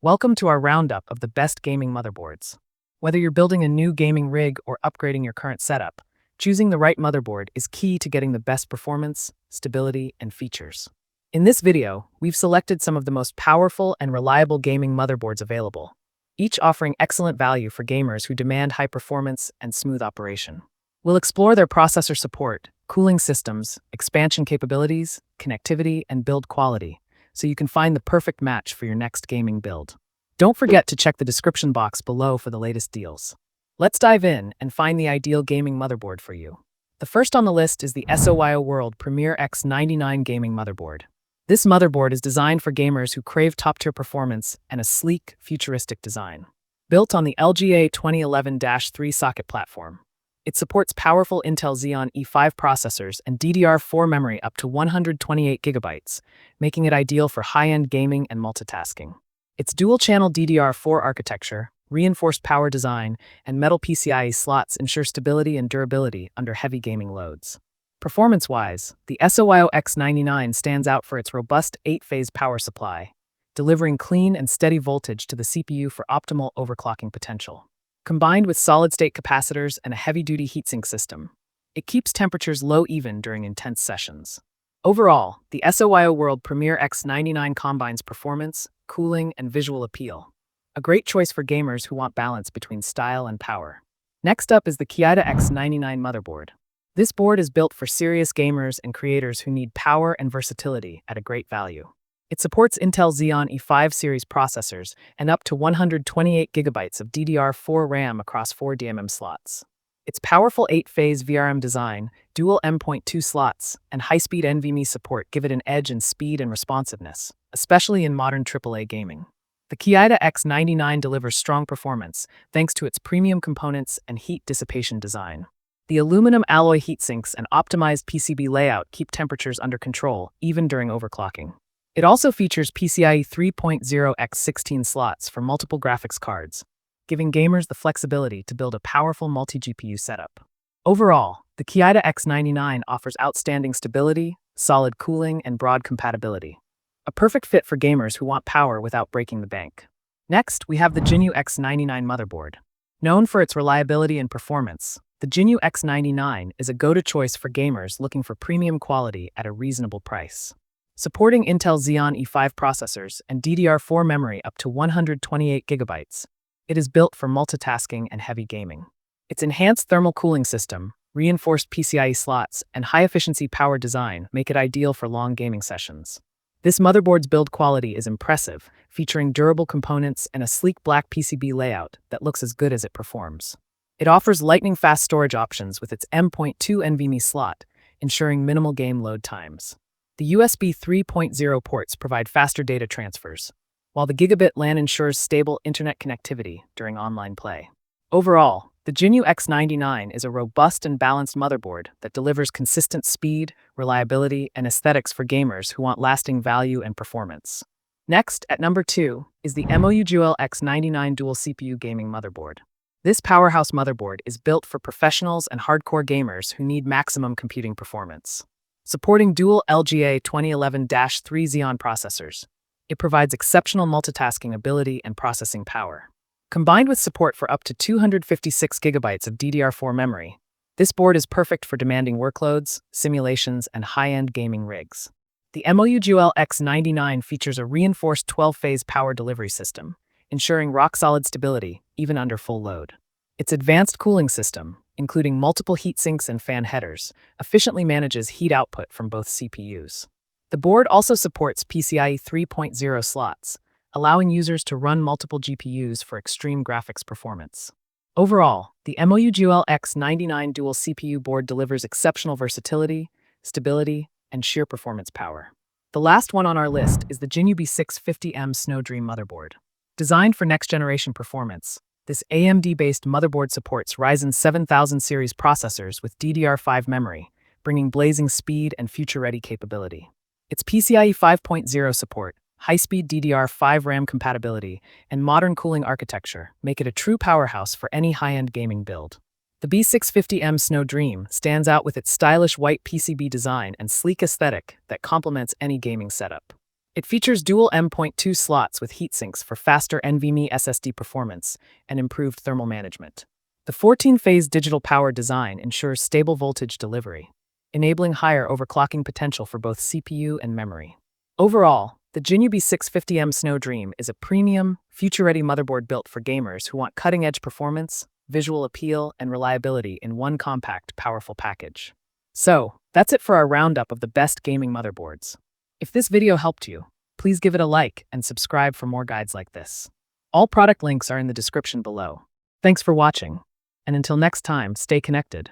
Welcome to our roundup of the best gaming motherboards. Whether you're building a new gaming rig or upgrading your current setup, choosing the right motherboard is key to getting the best performance, stability, and features. In this video, we've selected some of the most powerful and reliable gaming motherboards available, each offering excellent value for gamers who demand high performance and smooth operation. We'll explore their processor support, cooling systems, expansion capabilities, connectivity, and build quality, so you can find the perfect match for your next gaming build. Don't forget to check the description box below for the latest deals. Let's dive in and find the ideal gaming motherboard for you. The first on the list is the SOYO Premier X99 gaming motherboard. This motherboard is designed for gamers who crave top-tier performance and a sleek, futuristic design. Built on the LGA 2011-3 socket platform, it supports powerful Intel Xeon E5 processors and DDR4 memory up to 128 GB, making it ideal for high-end gaming and multitasking. Its dual-channel DDR4 architecture, reinforced power design, and metal PCIe slots ensure stability and durability under heavy gaming loads. Performance-wise, the SOYO X99 stands out for its robust 8-phase power supply, delivering clean and steady voltage to the CPU for optimal overclocking potential. Combined with solid-state capacitors and a heavy-duty heatsink system, it keeps temperatures low even during intense sessions. Overall, the SOYO Premier X99 combines performance, cooling, and visual appeal. A great choice for gamers who want balance between style and power. Next up is the Kiita X99 motherboard. This board is built for serious gamers and creators who need power and versatility at a great value. It supports Intel Xeon E5 series processors and up to 128 GB of DDR4 RAM across 4 DMM slots. Its powerful 8-phase VRM design, dual M.2 slots, and high-speed NVMe support give it an edge in speed and responsiveness, especially in modern AAA gaming. The Kiita X99 delivers strong performance thanks to its premium components and heat dissipation design. The aluminum alloy heatsinks and optimized PCB layout keep temperatures under control even during overclocking. It also features PCIe 3.0 x 16 slots for multiple graphics cards, giving gamers the flexibility to build a powerful multi-GPU setup. Overall, the Kiita X99 offers outstanding stability, solid cooling, and broad compatibility. A perfect fit for gamers who want power without breaking the bank. Next, we have the Jinyu X99 motherboard. Known for its reliability and performance, the Jinyu X99 is a go-to choice for gamers looking for premium quality at a reasonable price. Supporting Intel Xeon E5 processors and DDR4 memory up to 128 GB, it is built for multitasking and heavy gaming. Its enhanced thermal cooling system, reinforced PCIe slots, and high-efficiency power design make it ideal for long gaming sessions. This motherboard's build quality is impressive, featuring durable components and a sleek black PCB layout that looks as good as it performs. It offers lightning-fast storage options with its M.2 NVMe slot, ensuring minimal game load times. The USB 3.0 ports provide faster data transfers, while the gigabit LAN ensures stable internet connectivity during online play. Overall, the Jinyu X99 is a robust and balanced motherboard that delivers consistent speed, reliability, and aesthetics for gamers who want lasting value and performance. Next, at number 2, is the Motherboard X99 dual CPU gaming motherboard. This powerhouse motherboard is built for professionals and hardcore gamers who need maximum computing performance. Supporting dual LGA 2011-3 Xeon processors, it provides exceptional multitasking ability and processing power. Combined with support for up to 256 GB of DDR4 memory, this board is perfect for demanding workloads, simulations, and high-end gaming rigs. The Motherboard X99 features a reinforced 12-phase power delivery system, ensuring rock-solid stability even under full load. Its advanced cooling system, including multiple heatsinks and fan headers, efficiently manages heat output from both CPUs. The board also supports PCIe 3.0 slots, allowing users to run multiple GPUs for extreme graphics performance. Overall, the Motherboard X99 dual CPU board delivers exceptional versatility, stability, and sheer performance power. The last one on our list is the Jinyu B650M Snow Dream motherboard. Designed for next-generation performance, this AMD-based motherboard supports Ryzen 7000 series processors with DDR5 memory, bringing blazing speed and future-ready capability. Its PCIe 5.0 support, high-speed DDR5 RAM compatibility, and modern cooling architecture make it a true powerhouse for any high-end gaming build. The B650M Snow Dream stands out with its stylish white PCB design and sleek aesthetic that complements any gaming setup. It features dual M.2 slots with heatsinks for faster NVMe SSD performance and improved thermal management. The 14-phase digital power design ensures stable voltage delivery, enabling higher overclocking potential for both CPU and memory. Overall, the Jinubi 650M Snow Dream is a premium, future-ready motherboard built for gamers who want cutting-edge performance, visual appeal, and reliability in one compact, powerful package. So, that's it for our roundup of the best gaming motherboards. If this video helped you, please give it a like and subscribe for more guides like this. All product links are in the description below. Thanks for watching, and until next time, stay connected.